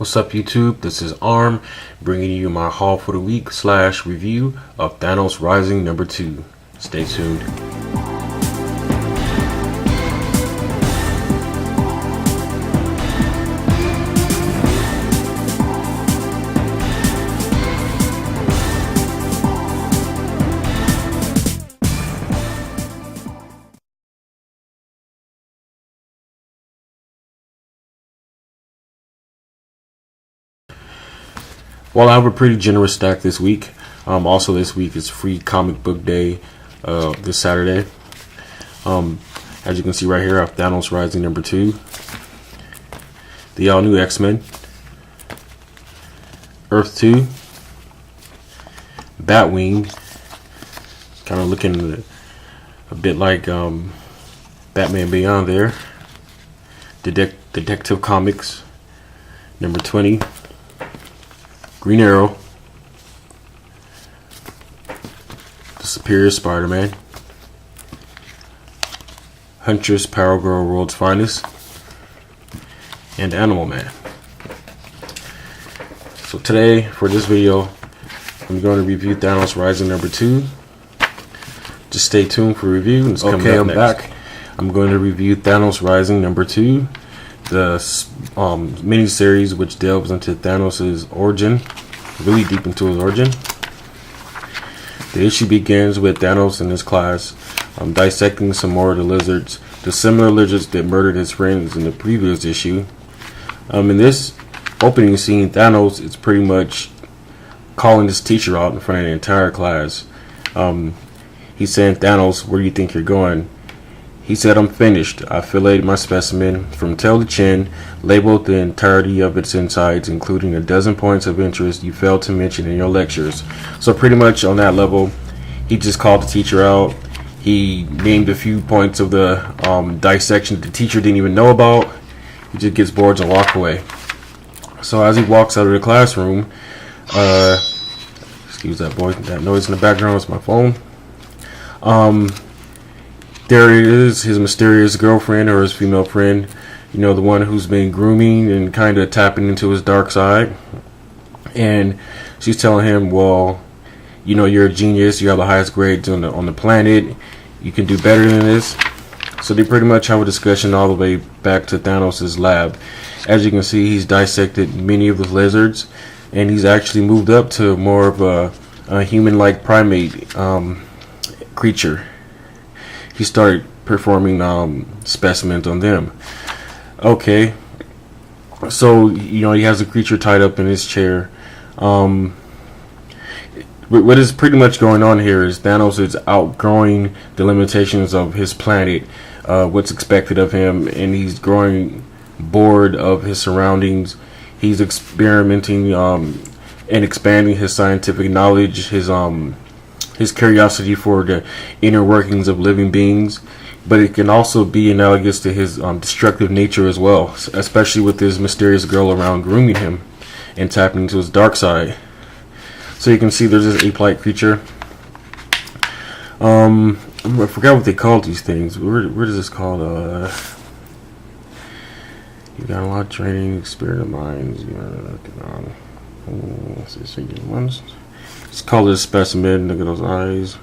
What's up, YouTube? This is A.R.M. bringing you my haul for the week / review of Thanos Rising number 2. Stay tuned. Well, I have a pretty generous stack this week. Also, this week is free comic book day this Saturday. As you can see right here, I have Thanos Rising number 2. The all new X-Men. Earth 2. Batwing. Kind of looking a bit like Batman Beyond there. Detective Comics number 20. Green Arrow, the Superior Spider-Man, Huntress Power Girl World's Finest, and Animal Man. So today, for this video, I'm going to review Thanos Rising number 2. Just stay tuned for review. And okay, I'm back. I'm going to review Thanos Rising number 2. The mini-series which delves into Thanos' origin, really deep into his origin. The issue begins with Thanos and his class dissecting some more of the lizards, the similar lizards that murdered his friends in the previous issue. In this opening scene, Thanos is pretty much calling his teacher out in front of the entire class. He's saying, "Thanos, where do you think you're going?" He said, "I'm finished. I filleted my specimen from tail to chin, labeled the entirety of its insides, including a dozen points of interest you failed to mention in your lectures." So pretty much on that level, he just called the teacher out. He named a few points of the dissection that the teacher didn't even know about. He just gets bored and walks away. So as he walks out of the classroom, excuse that noise in the background, it's my phone. There is his mysterious girlfriend, or his female friend, the one who's been grooming and kind of tapping into his dark side. And she's telling him, well, you're a genius, you have the highest grades on the planet, you can do better than this. So they pretty much have a discussion all the way back to Thanos' lab. As you can see, he's dissected many of the lizards, and he's actually moved up to more of a human-like primate creature. He started performing specimens on them. Okay, so he has a creature tied up in his chair. What is pretty much going on here is Thanos is outgrowing the limitations of his planet, what's expected of him, and he's growing bored of his surroundings. He's experimenting and expanding his scientific knowledge, his curiosity for the inner workings of living beings, but it can also be analogous to his destructive nature as well, especially with this mysterious girl around grooming him and tapping into his dark side. So you can see there's this ape-like creature. I forgot what they called these things. Where is this called? You got a lot of training, spirit of minds. It's called a specimen. Look at those eyes.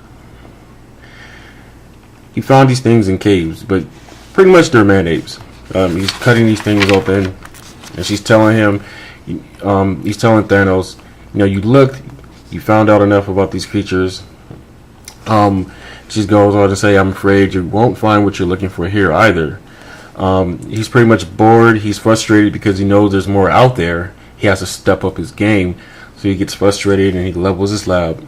He found these things in caves, but pretty much they're man-apes. He's cutting these things open, and she's telling him, he's telling Thanos, you looked, you found out enough about these creatures. She goes on to say, "I'm afraid you won't find what you're looking for here either." He's pretty much bored. He's frustrated because he knows there's more out there. He has to step up his game. So he gets frustrated and he levels his lab.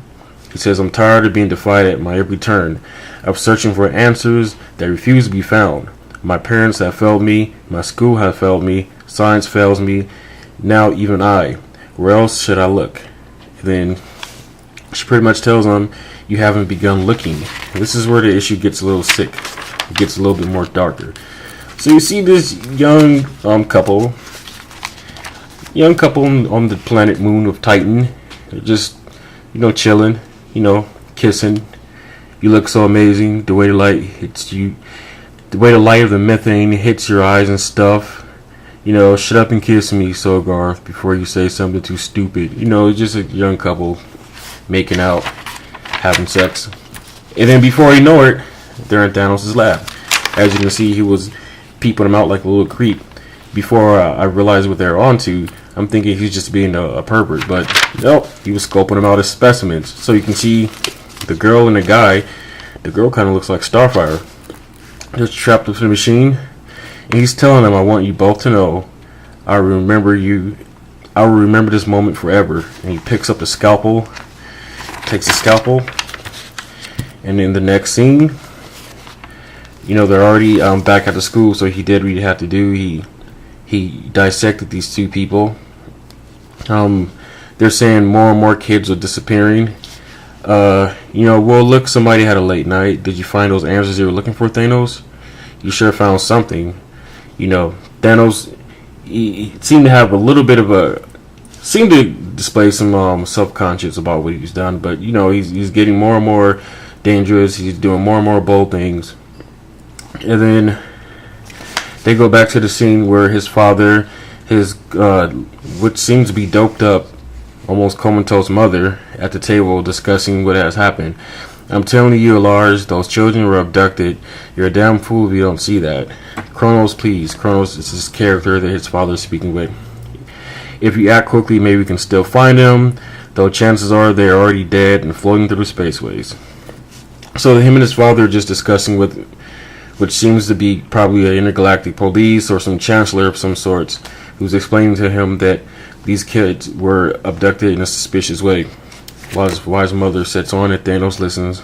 He says, "I'm tired of being defied at my every turn. I'm searching for answers that refuse to be found. My parents have failed me. My school has failed me. Science fails me. Now even I. Where else should I look?" And then she pretty much tells him, "You haven't begun looking." And this is where the issue gets a little sick. It gets a little bit more darker. So you see this young couple on the planet moon of Titan. They're just, chilling, kissing. You look so amazing. The way the light hits you, the way the light of the methane hits your eyes and stuff. shut up and kiss me, so Garth, before you say something too stupid. It's just a young couple making out, having sex. And then before you know it, they're in Thanos' lab. As you can see, he was peeping them out like a little creep. Before I realized what they're onto, I'm thinking he's just being a pervert. But nope, he was scoping them out as specimens. So you can see the girl and the guy. The girl kind of looks like Starfire. Just trapped into the machine. And he's telling them, I want you both to know, I will remember this moment forever. And he picks up the scalpel, takes the scalpel, and in the next scene, they're already back at the school, so he did what he had to do. He dissected these two people. They're saying more and more kids are disappearing. Well, look, somebody had a late night. Did you find those answers you were looking for, Thanos? You sure found something. Thanos, he seemed to have a little bit of seemed to display some self-conscious about what he's done, but he's getting more and more dangerous. He's doing more and more bold things. And then they go back to the scene where his father, which seems to be doped up, almost comatose mother, at the table discussing what has happened. I'm telling you, Lars, those children were abducted. You're a damn fool if you don't see that. Kronos, please. Kronos is his character that his father is speaking with. If you act quickly, maybe we can still find them, though chances are they're already dead and floating through the spaceways. So him and his father are just discussing which seems to be probably an intergalactic police or some chancellor of some sorts, who's explaining to him that these kids were abducted in a suspicious way. While his mother sits on it, Thanos listens.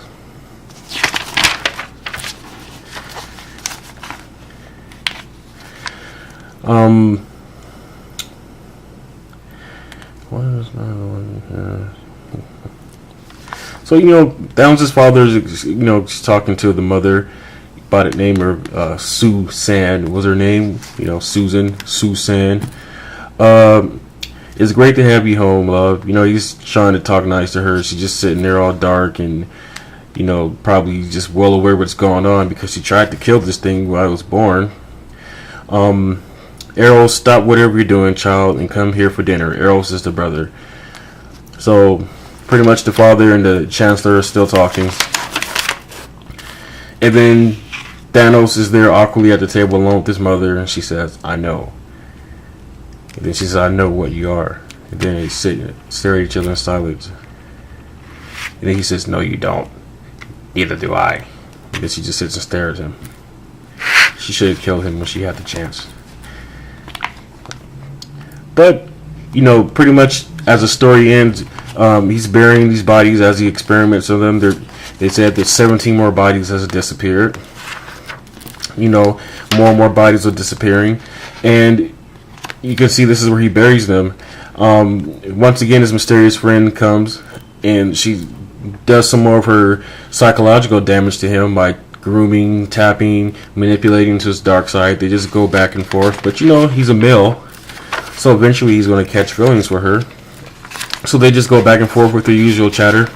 So Thanos' father is just talking to the mother by the name of Susan. Was her name? Susan. It's great to have you home, love. He's trying to talk nice to her. She's just sitting there all dark and, probably just well aware what's going on because she tried to kill this thing while I was born. Eros, stop whatever you're doing, child, and come here for dinner. Eros is the brother. So, pretty much the father and the chancellor are still talking. And then Thanos is there awkwardly at the table alone with his mother, and she says, I know. And then she says, I know what you are. And then they sit and stare at each other in silence. And then he says, no, you don't. Neither do I. And then she just sits and stares at him. She should have killed him when she had the chance. But, pretty much as the story ends, he's burying these bodies as he experiments on them. They said that 17 more bodies has disappeared. More and more bodies are disappearing. And you can see this is where he buries them. Once again, his mysterious friend comes and she does some more of her psychological damage to him by grooming, tapping, manipulating to his dark side. They just go back and forth. But he's a male, so eventually he's going to catch feelings for her. So they just go back and forth with their usual chatter.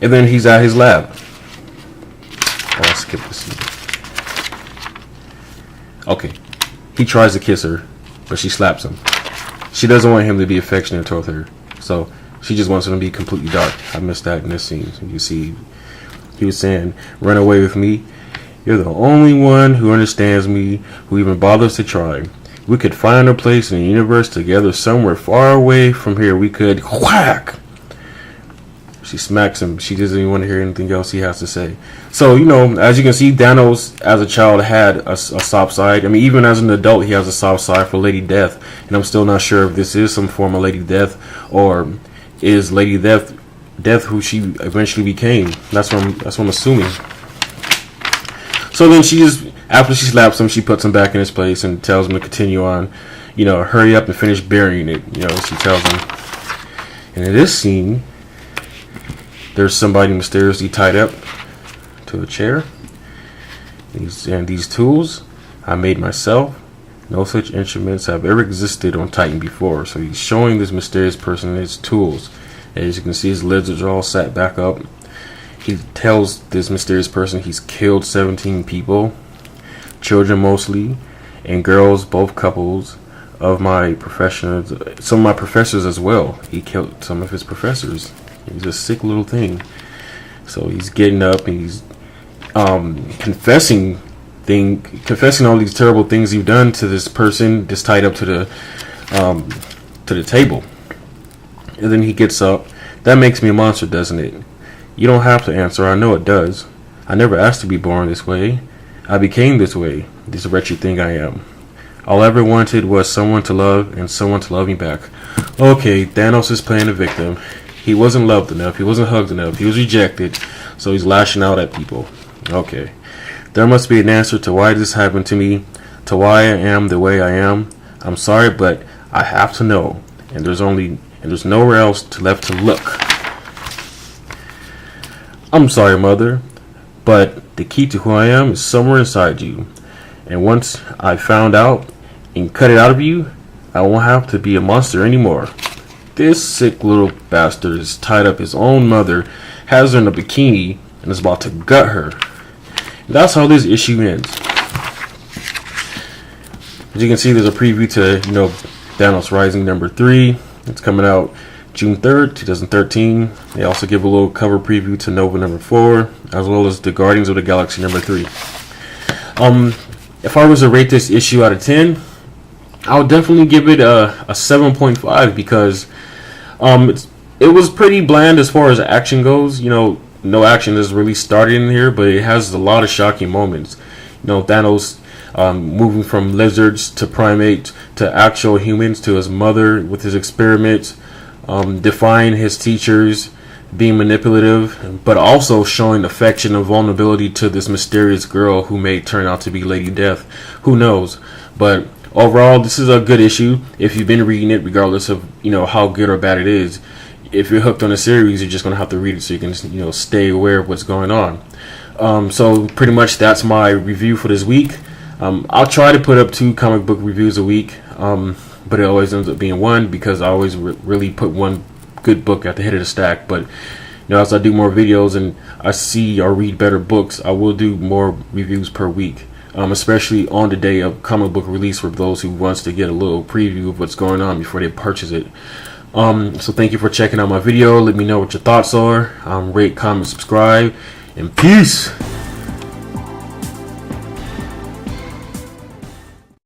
And then he's at his lab. I'll skip this. Okay. He tries to kiss her, but she slaps him. She doesn't want him to be affectionate toward her, so she just wants him to be completely dark. I missed that in this scene. You see, he was saying, run away with me. You're the only one who understands me, who even bothers to try. We could find a place in the universe together somewhere far away from here. We could whack. She smacks him. She doesn't even want to hear anything else he has to say. So, as you can see, Thanos, as a child, had a soft side. I mean, even as an adult, he has a soft side for Lady Death. And I'm still not sure if this is some form of Lady Death, or is Lady Death who she eventually became. That's what I'm assuming. So then after she slaps him, she puts him back in his place and tells him to continue on. Hurry up and finish burying it. She tells him. And in this scene, there's somebody mysteriously tied up to a chair. These tools I made myself. No such instruments have ever existed on Titan before. So he's showing this mysterious person his tools. As you can see, his lids are all sat back up. he tells this mysterious person he's killed 17 people, children mostly, and girls, both couples of my professors, some of my professors as well. He killed some of his professors. He's a sick little thing. So he's getting up and he's confessing all these terrible things you've done to this person that's tied up to the table. And then he gets up. That makes me a monster, doesn't it? You don't have to answer. I know it does. I never asked to be born this way. I became this way, this wretched thing I am. All I ever wanted was someone to love and someone to love me back. Okay, Thanos is playing the victim. He wasn't loved enough. He wasn't hugged enough. He was rejected. So he's lashing out at people. Okay. There must be an answer to why this happened to me, to why I am the way I am. I'm sorry, but I have to know. And there's nowhere else left to look. I'm sorry, Mother, but the key to who I am is somewhere inside you. And once I found out and cut it out of you, I won't have to be a monster anymore. This sick little bastard is tied up his own mother, has her in a bikini, and is about to gut her. That's how this issue ends. As you can see, there's a preview to, Thanos Rising number 3. It's coming out June 3rd, 2013. They also give a little cover preview to Nova number 4, as well as the Guardians of the Galaxy number 3. If I was to rate this issue out of 10, I would definitely give it a 7.5 because it was pretty bland as far as action goes. No action is really started in here, but it has a lot of shocking moments. Thanos moving from lizards to primates to actual humans to his mother with his experiments, defying his teachers, being manipulative, but also showing affection and vulnerability to this mysterious girl who may turn out to be Lady Death. Who knows? But overall, this is a good issue. If you've been reading it, regardless of how good or bad it is, if you're hooked on a series, you're just gonna have to read it so you can stay aware of what's going on. So pretty much that's my review for this week. I'll try to put up 2 comic book reviews a week, but it always ends up being 1 because I always really put one good book at the head of the stack. But as I do more videos and I see or read better books, I will do more reviews per week, especially on the day of comic book release for those who wants to get a little preview of what's going on before they purchase it. So thank you for checking out my video. Let me know what your thoughts are. Rate, comment, subscribe, and peace.